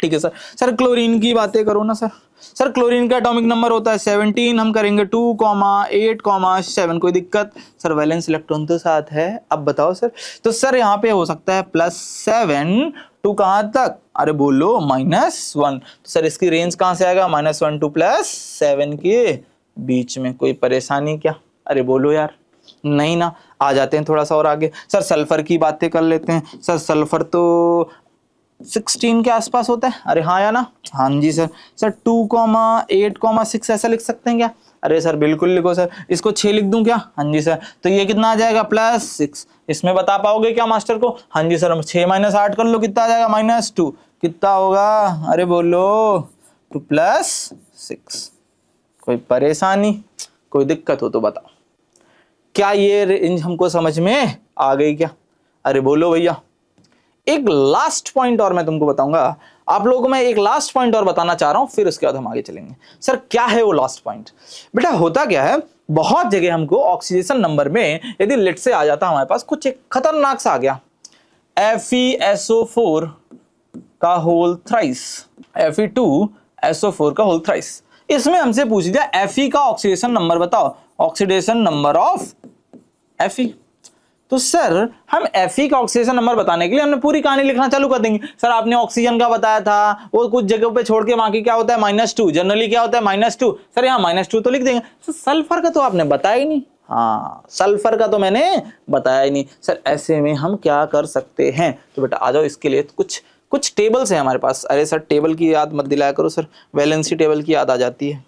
ठीक है सर। सर क्लोरीन की बातें करो ना सर। सर क्लोरीन का एटॉमिक नंबर होता है 17, हम करेंगे 2, 8, 7। कोई दिक्कत? सर वैलेंस इलेक्ट्रॉन तो साथ है। अब बताओ सर। तो सर यहाँ पे हो सकता है +7 टू कहां तक? अरे बोलो -1। तो सर इसकी रेंज कहां से आएगा -1 टू +7 के बीच में। कोई परेशानी क्या? अरे बोलो यार, नहीं ना। आ जाते हैं थोड़ा सा और आगे। सर सल्फर की बातें कर लेते हैं। सर सल्फर तो 16 के आसपास होता है। अरे हाँ या ना? हाँ जी सर। सर 2, 8, 6 ऐसा लिख सकते हैं क्या? अरे सर बिल्कुल लिखो सर। इसको 6 लिख दूं क्या? हाँ जी सर। तो ये कितना आ जाएगा +6। इसमें बता पाओगे क्या मास्टर को? हाँ जी सर। हम 6 - 8 कर लो, कितना आ जाएगा -2। कितना होगा? अरे बोलो 2 + 6। कोई परेशानी, कोई दिक्कत हो तो बताओ। क्या ये रेंज हमको समझ में आ गई क्या? अरे बोलो भैया। एक लास्ट पॉइंट और मैं तुमको बताऊंगा। आप लोगों को मैं एक लास्ट पॉइंट और बताना चाह रहा हूं, फिर उसके बाद हम आगे चलेंगे। सर क्या है वो लास्ट पॉइंट? बेटा होता क्या है, बहुत जगह हमको ऑक्सीडेशन नंबर में यदि लेट से आ जाता हमारे पास कुछ एक खतरनाक सा आ गया, FeSO4 का होल थ्राइस, Fe2SO4 का होल थ्राइस। इसमें हमसे पूछ दिया Fe का ऑक्सीडेशन नंबर बताओ, ऑक्सीडेशन नंबर ऑफ Fe। तो सर हम Fe का ऑक्सीडेशन नंबर बताने के लिए हमने पूरी कहानी लिखना चालू कर देंगे। सर आपने ऑक्सीजन का बताया था, वो कुछ जगहों पे छोड़ के बाकी क्या होता है -2, जनरली क्या होता है -2। सर यहाँ -2 तो लिख देंगे। सर सल्फर का तो आपने बताया ही नहीं। हाँ सल्फर का तो मैंने बताया ही नहीं। सर ऐसे में हम क्या कर सकते हैं? तो बेटा आ जाओ, इसके लिए कुछ टेबल्स हैं हमारे पास। अरे सर टेबल की याद मत दिलाया करो सर, वैलेंसी टेबल की याद आ जाती है।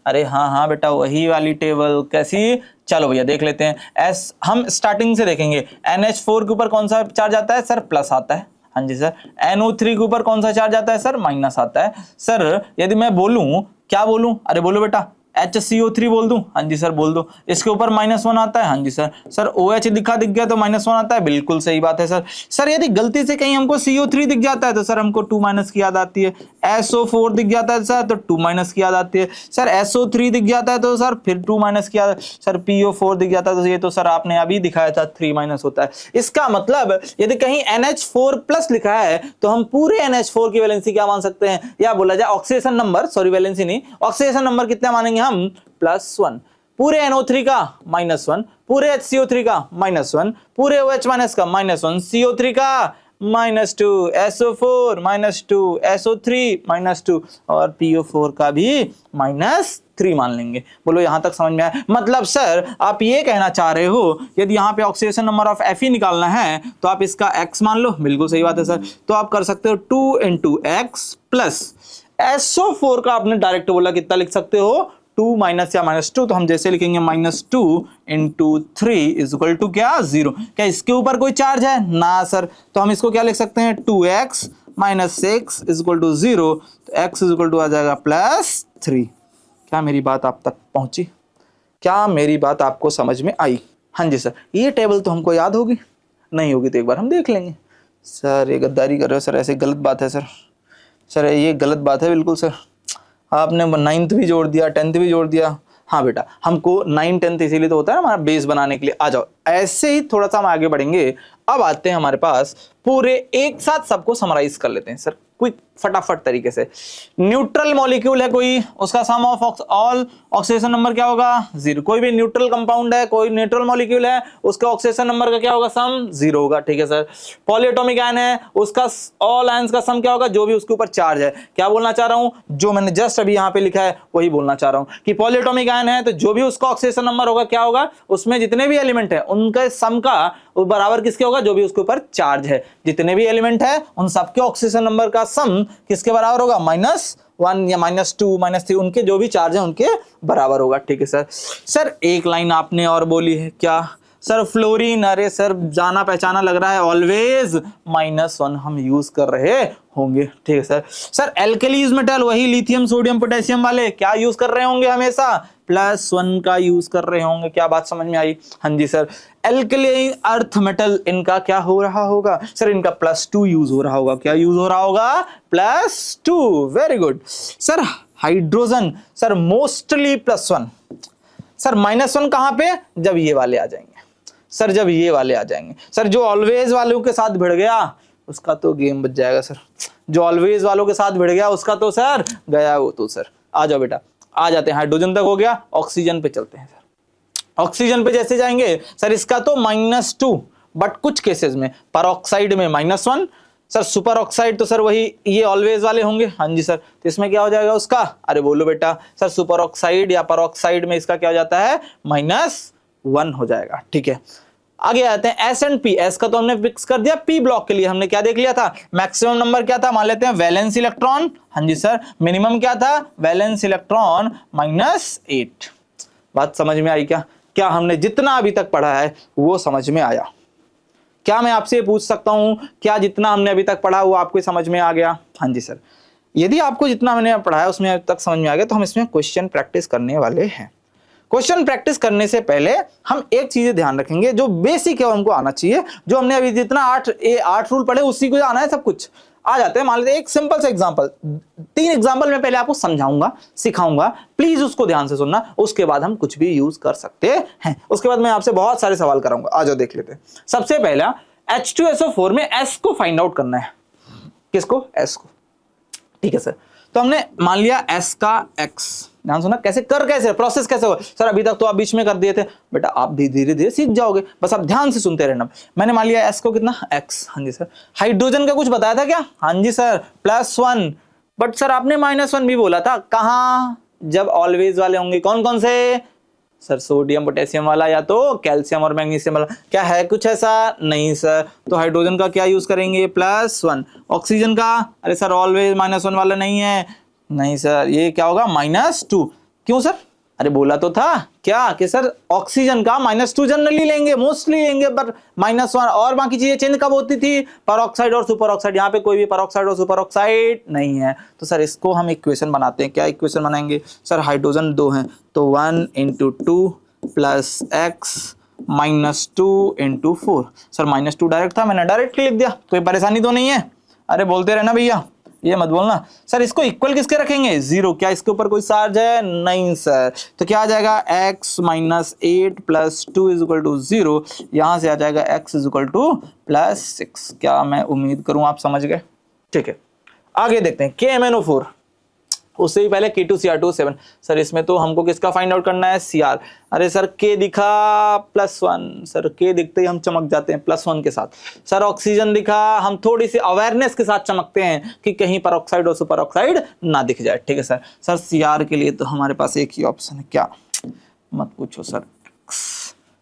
अरे हाँ बेटा वही वाली टेबल। कैसी? चलो भैया देख लेते हैं। हम स्टार्टिंग से देखेंगे। NH4 के ऊपर कौन सा चार्ज आता है? सर प्लस आता है। हाँ जी सर। NO3 के ऊपर कौन सा चार्ज आता है? सर माइनस आता है। सर यदि मैं बोलूं, क्या बोलूं? अरे बोलो बेटा HCO3 बोल दूं? हाँ जी सर बोल दो। इसके ऊपर -1 आता है। हाँ जी सर। सर OH दिख गया तो -1 आता है। बिल्कुल सही बात है सर। सर यदि गलती से कहीं हमको CO3 दिख जाता है तो सर हमको 2- की याद आती है। SO4 दिख जाता है सर तो 2- की याद आती है। सर SO3 दिख जाता है तो सर फिर 2- की याद। सर PO4 दिख जाता है तो ये तो सर आपने अभी दिखाया था 3- होता है। इसका मतलब यदि कहीं NH4+ लिखा है तो हम पूरे NH4 की वैलेंसी क्या मान सकते हैं? या बोला जाए ऑक्सीडेशन नंबर, सॉरी वैलेंसी नहीं, ऑक्सीडेशन नंबर कितना मानेंगे हम? +1। पूरे NO3 का -1, पूरे HCO3 का -1, पूरे OH- का -1, CO3 का -2, SO4 -2, SO3 -2 और PO4 का भी -3 मान लेंगे। बोलो यहां तक समझ में आया? मतलब सर आप ये कहना चाह रहे हो यदि यहां पे ऑक्सीडेशन नंबर ऑफ Fe निकालना है तो आप इसका x मान लो। बिल्कुल सही बात है सर। तो आप कर सकते हो 2 × x प्लस SO4 का आपने डायरेक्ट बोला कितना लिख सकते हो? 2- या -2। तो हम जैसे लिखेंगे -2 × 3 = क्या? 0। क्या इसके ऊपर कोई चार्ज है? ना सर। तो हम इसको क्या लिख सकते हैं? 2x - 6 = 0। तो x आ जाएगा +3। क्या मेरी बात आप तक पहुंची? क्या मेरी बात आपको समझ में आई? हाँ जी सर। ये टेबल तो हमको याद होगी, नहीं होगी तो एक बार हम देख लेंगे। सर ये गद्दारी कर रहे हो सर, ऐसे गलत बात है सर। सर ये गलत बात है बिल्कुल सर। आपने 9th भी जोड़ दिया, 10th भी जोड़ दिया। हाँ बेटा हमको 9, 10 इसीलिए तो होता है ना हमारा बेस बनाने के लिए। आ जाओ ऐसे ही थोड़ा सा हम आगे बढ़ेंगे। अब आते हैं हमारे पास, पूरे एक साथ सबको समराइज कर लेते हैं सर क्विक फटाफट तरीके से। न्यूट्रल मॉलिक्यूल है कोई, उसका सम ऑफ ऑल ऑक्सीडेशन नंबर क्या होगा? 0। कोई भी न्यूट्रल कंपाउंड है, कोई न्यूट्रल मॉलिक्यूल है, उसका ऑक्सीडेशन नंबर का क्या होगा? सम 0 होगा। ठीक है सर। पॉलीएटॉमिक आयन है, उसका ऑल आयंस का सम क्या होगा? जो भी उसके ऊपर चार्ज है। क्या बोलना चाह रहा हूं? जो मैंने जस्ट अभी यहां पे लिखा है वही बोलना चाह रहा हूं कि पॉलीएटॉमिक आयन है तो जो भी उसका ऑक्सीडेशन नंबर होगा क्या होगा? उसमें जितने भी एलिमेंट है उनके सम का बराबर किसके होगा? जो भी उसके ऊपर चार्ज है। जितने भी एलिमेंट है उन सबके ऑक्सीडेशन नंबर का सम किसके बराबर होगा? -1 या -2 -3, उनके जो भी चार्ज है उनके बराबर होगा। ठीक है सर। सर एक लाइन आपने और बोली है क्या? Sir fluorine. अरे सर जाना पहचाना लग रहा है, ऑलवेज -1 हम यूज कर रहे होंगे। ठीक है सर। सर एल्केलीज मेटल, वही लिथियम सोडियम पोटेशियम वाले, क्या यूज कर रहे होंगे? हमेशा +1 का यूज कर रहे होंगे। क्या बात समझ में आई? हाँ जी सर। एल्कली अर्थ मेटल, इनका क्या हो रहा होगा? सर इनका +2 यूज हो रहा होगा। क्या यूज हो रहा होगा? +2। Very good sir. Hydrogen, sir mostly +1। Sir -1 कहाँ पे, जब ये वाले आ जाएंगे सर, जब ये वाले आ जाएंगे सर। जो ऑलवेज वालों के साथ भिड़ गया उसका तो गेम बच जाएगा सर, जो ऑलवेज वालों के साथ भिड़ गया उसका तो सर गया वो तो सर। आ जाओ बेटा, आ जाते हैं, हाइड्रोजन तक हो गया, ऑक्सीजन पे चलते हैं सर। ऑक्सीजन पे जैसे जाएंगे सर, इसका तो -2, बट कुछ केसेस में परऑक्साइड में -1 सर, सुपर ऑक्साइड तो सर वही ये ऑलवेज वाले होंगे, हाँ जी सर। तो इसमें क्या हो जाएगा उसका, अरे बोलो बेटा सर, सुपर ऑक्साइड या परऑक्साइड में इसका क्या हो जाता है, -1 हो जाएगा, ठीक है। आगे आते हैं एस एंड पी। एस का तो हमने फिक्स कर दिया, पी ब्लॉक के लिए हमने क्या देख लिया था, मैक्सिमम नंबर क्या था, मान लेते हैं वैलेंस इलेक्ट्रॉन, हाँ जी सर। मिनिमम क्या था, वैलेंस इलेक्ट्रॉन -8। बात समझ में आई क्या, क्या हमने जितना अभी तक पढ़ा है वो समझ में आया? क्या मैं आपसे पूछ सकता हूं, क्या जितना हमने अभी तक पढ़ा वो आपको समझ में आ गया? हाँ जी सर। यदि आपको जितना मैंने पढ़ाया उसमें अभी तक समझ में आ गया तो हम इसमें क्वेश्चन प्रैक्टिस करने वाले हैं। क्वेश्चन प्रैक्टिस करने से पहले हम एक चीज ध्यान रखेंगे, जो बेसिक है हमको आना चाहिए, जो हमने अभी जितना 8 रूल पढ़े उसी को आना है, सब कुछ आ जाते हैं। मान लेते हैं एक सिंपल सा एग्जांपल, 3 एग्जांपल मैं पहले आपको समझाऊंगा, सिखाऊंगा, प्लीज उसको ध्यान से सुनना, उसके बाद हम कुछ भी यूज कर सकते हैं। उसके बाद मैं आपसे बहुत सारे सवाल कराऊंगा। आ जाओ देख लेते हैं। सबसे पहला H2SO4 में S को फाइंड आउट करना है। किसको? S को, ठीक है सर। तो हमने मान लिया S का X, ध्यान सुना, कैसे प्रोसेस कैसे होगा सर, अभी तक तो आप बीच में कर दिए थे बेटा, आप धीरे धीरे सीख जाओगे, बस आप ध्यान से सुनते रहना। मैंने मान लिया S को कितना, X, हाँ जी सर। हाइड्रोजन का कुछ बताया था क्या? हाँ जी सर, +1, बट सर आपने -1 भी बोला था, कहाँ, जब ऑलवेज वाले होंगे। कौन कौन से सर? सोडियम पोटेशियम वाला या तो कैल्शियम और मैग्नीशियम वाला। क्या है कुछ ऐसा? नहीं सर। तो हाइड्रोजन का क्या यूज करेंगे, +1। ऑक्सीजन का, अरे सर ऑलवेज -1 वाला नहीं है, नहीं सर, ये क्या होगा, -2। क्यों सर? अरे बोला तो था क्या कि सर ऑक्सीजन का -2 जनरली लेंगे, मोस्टली लेंगे, पर -1 और बाकी चीजें चेंज कब होती थी, परऑक्साइड और सुपर ऑक्साइड। यहाँ पे कोई भी परऑक्साइड और सुपर ऑक्साइड नहीं है। तो सर इसको हम इक्वेशन बनाते हैं। क्या इक्वेशन बनाएंगे सर? हाइड्रोजन 2 हैं तो 1 × 2 + x -2 × 4। सर -2 डायरेक्ट था, मैंने डायरेक्ट लिख दिया, कोई परेशानी तो नहीं है? अरे बोलते रहना भैया, ये मत बोलना। सर इसको इक्वल किसके रखेंगे, 0। क्या इसके ऊपर कोई चार्ज है? नहीं सर। तो क्या आ जाएगा, x -8 + 2 = 0। यहां से आ जाएगा x +6। क्या मैं उम्मीद करूं आप समझ गए? ठीक है, आगे देखते हैं KMnO4। उससे भी पहले K2Cr2 7। सर इसमें तो हमको किसका फाइंड आउट करना है, Cr। अरे सर K दिखा +1, सर K दिखते ही हम चमक जाते हैं +1 के साथ। सर ऑक्सीजन दिखा, हम थोड़ी सी अवेयरनेस के साथ चमकते हैं कि कहीं परऑक्साइड और सुपर ऑक्साइड ना दिख जाए, ठीक है सर। सर Cr के लिए तो हमारे पास एक ही ऑप्शन है, क्या? मत पूछो सर,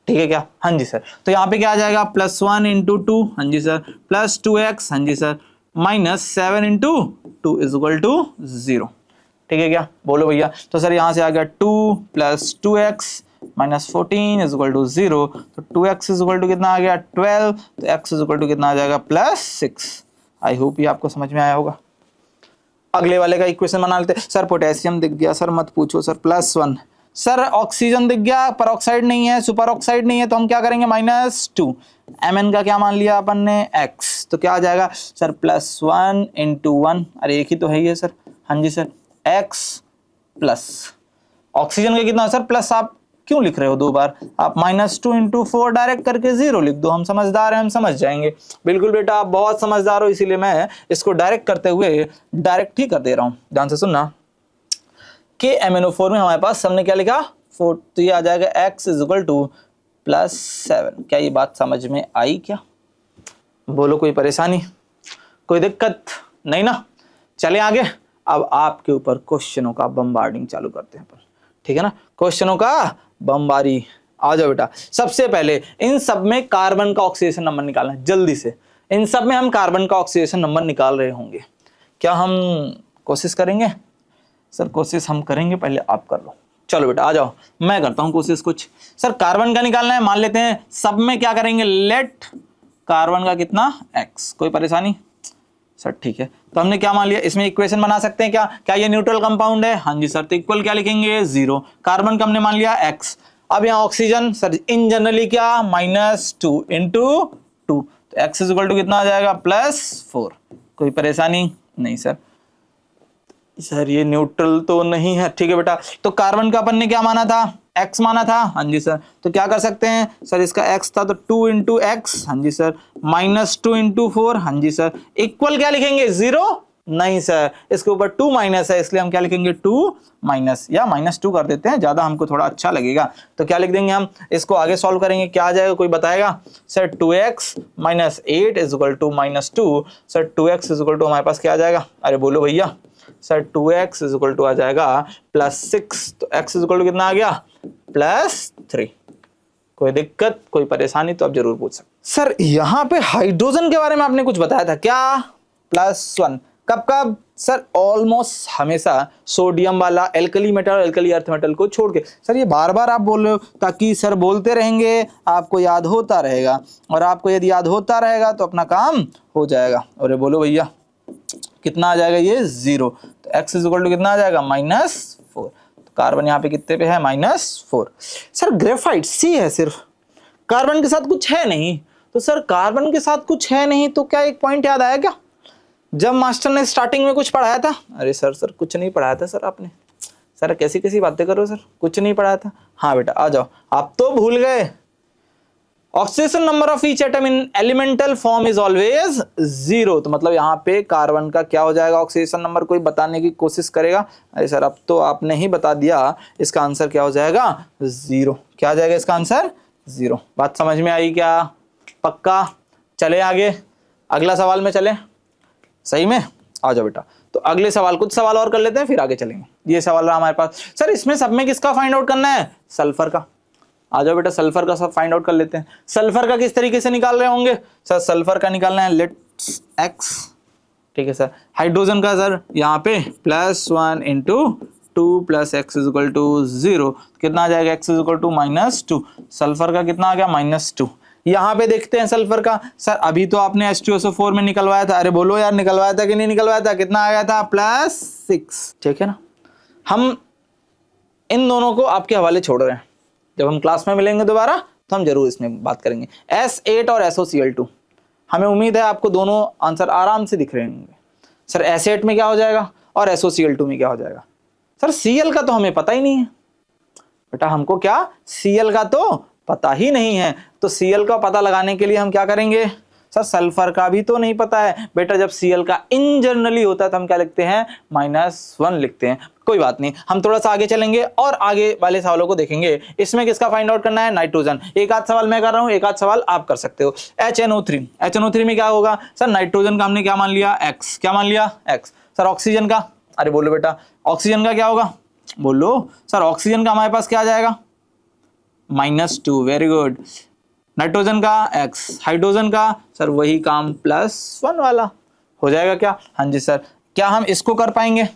ठीक है क्या? हाँ जी सर। तो यहाँ पे क्या आ जाएगा, +1 × 2, हाँ जी सर, +2x, हाँ जी सर, -7 × 2 = 0, ठीक है क्या? बोलो भैया। तो सर यहाँ से आ गया 2 + 2x -14 = 0। तो 2x कितना आ गया, 12। तो x कितना आ जाएगा, +6। आई होप ये आपको समझ में आया होगा। अगले वाले का इक्वेशन बना लेते हैं। सर पोटेशियम दिख गया, सर मत पूछो सर, +1। सर ऑक्सीजन दिख गया, परऑक्साइड नहीं है, सुपर ऑक्साइड नहीं है, तो हम क्या करेंगे, -2। Mn का क्या मान लिया अपन ने, x। तो क्या आ जाएगा सर, +1 × 1, अरे एक ही तो है ये सर, हाँ जी सर, x प्लस ऑक्सीजन का कितना सर, प्लस। आप क्यों लिख रहे हो 2 बार? आप -2 × 4 डायरेक्ट करके 0 लिख दो। हम समझदार हैं, हम समझ जाएंगे। बिल्कुल बेटा, आप बहुत समझदार हो, इसीलिए मैं इसको डायरेक्ट करते हुए डायरेक्ट ही कर दे रहा हूं। ध्यान से सुनना। KMnO4 में हमारे पास हमने क्या लिखा, 4। तो ये आ जाएगा x +7। क्या ये बात समझ में आई क्या? बोलो, कोई परेशानी, कोई दिक्कत नहीं ना? चले आगे। अब आपके ऊपर क्वेश्चनों का बम्बार्डिंग चालू करते हैं, ठीक है ना? क्वेश्चनों का बम्बारी। आ जाओ बेटा। सबसे पहले इन सब में कार्बन का ऑक्सीडेशन नंबर निकालना है, जल्दी से। इन सब में हम कार्बन का ऑक्सीडेशन नंबर निकाल रहे होंगे। क्या हम कोशिश करेंगे? सर कोशिश हम करेंगे, पहले आप कर लो। चलो बेटा आ जाओ, मैं करता हूं कोशिश कुछ। सर कार्बन का निकालना है, मान लेते हैं सब में क्या करेंगे, लेट कार्बन का कितना, x। कोई परेशानी? सर ठीक है। तो हमने क्या मान लिया, इसमें इक्वेशन बना सकते हैं क्या? क्या ये न्यूट्रल कंपाउंड है? हाँ जी सर। तो इक्वल क्या लिखेंगे, 0। कार्बन का हमने मान लिया x। अब यहाँ ऑक्सीजन सर इन जनरली क्या, -2 × 2। तो x कितना आ जाएगा, +4। कोई परेशानी? नहीं सर। सर ये न्यूट्रल तो नहीं है, ठीक है बेटा। तो कार्बन का अपन ने क्या माना था, x माना था, हाँ जी सर, तो क्या कर सकते हैं सर, इसका x था तो 2 इंटू एक्स, हाँ जी सर, -2 इंटू 4, हाँ जी सर, इक्वल क्या लिखेंगे 0, नहीं सर, इसके ऊपर 2 माइनस है इसलिए हम क्या लिखेंगे 2 माइनस, या -2 कर देते हैं, ज्यादा हमको थोड़ा अच्छा लगेगा। तो क्या लिख देंगे हम, इसको आगे सॉल्व करेंगे, क्या आ जाएगा, कोई बताएगा sir? 2x minus 8 is equal to -2, sir 2x is equal to हमारे पास क्या आ जाएगा, अरे बोलो भैया sir, 2x is equal to आ जाएगा +6, तो x इज इक्वल टू कितना आ गया +3। कोई दिक्कत, कोई परेशानी तो आप जरूर पूछ सकते। सर यहाँ पे हाइड्रोजन के बारे में आपने कुछ बताया था क्या, +1, कब कब सर, ऑलमोस्ट हमेशा सोडियम वाला एल्कली मेटल और एल्कली अर्थ मेटल को छोड़ के। सर ये बार बार आप बोल रहे हो ताकि सर बोलते रहेंगे, आपको याद होता रहेगा, और आपको यदि याद होता रहेगा तो अपना काम हो जाएगा। और बोलो भैया कितना आ जाएगा ये 0, तो x इज इक्वल टू कितना आ जाएगा -4, तो कार्बन यहाँ पे कितने पे है -4। सर ग्रेफाइट C है सिर्फ, कार्बन के साथ कुछ है नहीं, तो सर कार्बन के साथ कुछ है नहीं तो क्या एक पॉइंट याद आया क्या, जब मास्टर ने स्टार्टिंग में कुछ पढ़ाया था? अरे सर कुछ नहीं पढ़ाया था सर आपने, सर कैसी कैसी बातें करो सर, कुछ नहीं पढ़ाया था। हाँ बेटा आ जाओ, आप तो भूल गए। Oxidation number of each atom in elemental form is always 0, तो मतलब यहाँ पे कार्बन का क्या हो जाएगा ऑक्सीडेशन नंबर, कोई बताने की कोशिश करेगा? अरे सर अब तो आपने ही बता दिया, इसका आंसर क्या हो जाएगा 0। क्या आ जाएगा इसका आंसर 0। बात समझ में आई क्या? पक्का? चले आगे, अगला सवाल में चले, सही में आ जाओ बेटा। तो अगले सवाल, कुछ सवाल और कर लेते हैं फिर आगे चलेंगे। ये सवाल रहा हमारे पास, सर इसमें सब में किसका फाइंड आउट करना है? सल्फर का। आ जाओ बेटा, सल्फर का सब फाइंड आउट कर लेते हैं। सल्फर का किस तरीके से निकाल रहे होंगे सर? सल्फर का निकालना है लेट्स x, ठीक है सर। हाइड्रोजन का सर यहाँ पे +1 into 2 + x is equal to 0, कितना आ जाएगा x is equal to -2। Sulphur का कितना आ गया -2। यहाँ पे देखते हैं सल्फर का, सर अभी तो आपने H2SO4 में निकलवाया था, अरे बोलो यार निकलवाया था कि नहीं निकलवाया था? कितना आ गया था +6, ठीक है ना। हम इन दोनों को आपके हवाले छोड़ रहे हैं, जब हम क्लास में मिलेंगे दोबारा तो हम जरूर इसमें बात करेंगे। S8 और SOCl2, हमें उम्मीद है आपको दोनों आंसर आराम से दिख रहे होंगे। सर S8 में क्या हो जाएगा और SOCl2 में क्या हो जाएगा? सर Cl का तो हमें पता ही नहीं है बेटा, हमको क्या Cl का तो पता ही नहीं है, तो Cl का पता लगाने के लिए हम क्या करेंगे? सर सल्फर का भी तो नहीं पता है बेटा, जब Cl का इन जनरली होता है तो हम क्या लिखते हैं -1 लिखते हैं। कोई बात नहीं, हम थोड़ा सा आगे चलेंगे और आगे वाले सवालों को देखेंगे। इसमें किसका फाइंड आउट करना है? नाइट्रोजन। एक आध सवाल मैं कर रहा हूं, एक आध सवाल आप कर सकते हो। HNO3 में क्या होगा सर? नाइट्रोजन का हमने क्या मान लिया x, क्या मान लिया x। सर ऑक्सीजन का, अरे बोलो बेटा ऑक्सीजन का क्या होगा? बोलो सर ऑक्सीजन का हमारे पास क्या आ जाएगा -2, वेरी गुड। नाइट्रोजन का x, हाइड्रोजन का सर वही काम +1 वाला हो जाएगा क्या? हाँ जी सर। क्या हम इसको कर पाएंगे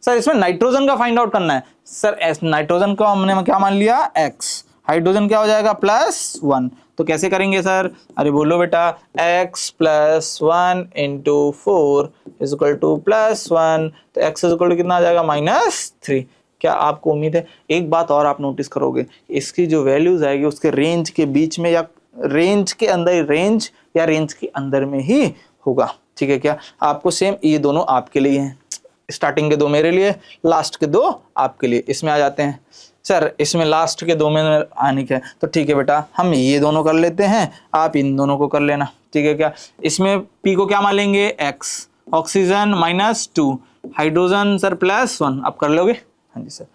सर? इसमें नाइट्रोजन का फाइंड आउट करना है सर। नाइट्रोजन को हमने क्या मान लिया x, हाइड्रोजन क्या हो जाएगा +1, तो कैसे करेंगे सर? अरे बोलो बेटा x +1 into 4 is equal to +1, तो x इज इक्वल टू कितना आ जाएगा -3। क्या आपको उम्मीद है? एक बात और आप नोटिस करोगे, इसकी जो वैल्यूज आएगी उसके रेंज के बीच में या रेंज के अंदर, रेंज या रेंज के अंदर में ही होगा, ठीक है क्या? आपको सेम, ये दोनों आपके लिए हैं, स्टार्टिंग के 2 मेरे लिए, लास्ट के 2 आपके लिए। इसमें आ जाते हैं सर, इसमें लास्ट के 2 में आने के, तो ठीक है बेटा हम ये दोनों कर लेते हैं, आप इन दोनों को कर लेना, ठीक है क्या? इसमें P को क्या मान लेंगे x, ऑक्सीजन -2, हाइड्रोजन सर +1, आप कर लोगे? हाँ जी सर।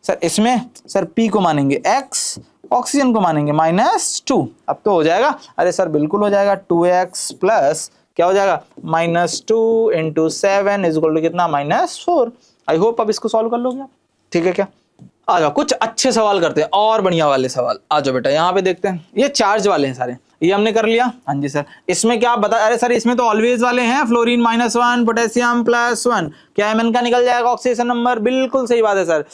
सर इसमें सर P को मानेंगे x, ऑक्सीजन को मानेंगे -2, अब तो हो जाएगा? अरे सर बिल्कुल हो जाएगा। 2x प्लस क्या हो जाएगा -2 इंटू 7 इज इक्वल टू कितना -4। आई होप अब इसको सॉल्व कर लोगे आप, ठीक है क्या? आ जाओ कुछ अच्छे सवाल करते हैं और बढ़िया वाले सवाल। आ जाओ बेटा यहाँ पे देखते हैं, ये चार्ज वाले हैं सारे, ये हमने कर लिया। हाँ जी सर। इसमें क्या बता, अरे सर इसमें तो ऑलवेज वाले हैं, फ्लोरीन -1, पोटेशियम +1, क्या Mn का निकल जाएगा ऑक्सीडेशन नंबर? बिल्कुल सही बात है सर।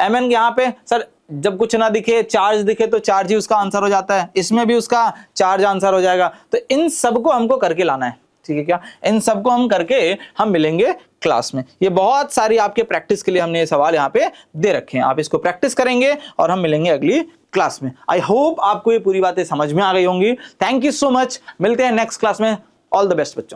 Mn यहाँ पे सर जब कुछ ना दिखे, चार्ज दिखे तो चार्ज ही उसका आंसर हो जाता है, इसमें भी उसका चार्ज आंसर हो जाएगा। तो इन सबको हमको करके लाना है, ठीक है क्या? इन सबको हम करके हम मिलेंगे क्लास में। ये बहुत सारी आपके प्रैक्टिस के लिए हमने ये सवाल यहाँ पे दे रखे हैं, आप इसको प्रैक्टिस करेंगे और हम मिलेंगे अगली क्लास में। आई होप आपको ये पूरी बातें समझ में आ गई होंगी। थैंक यू सो मच, मिलते हैं नेक्स्ट क्लास में। ऑल द बेस्ट बच्चों।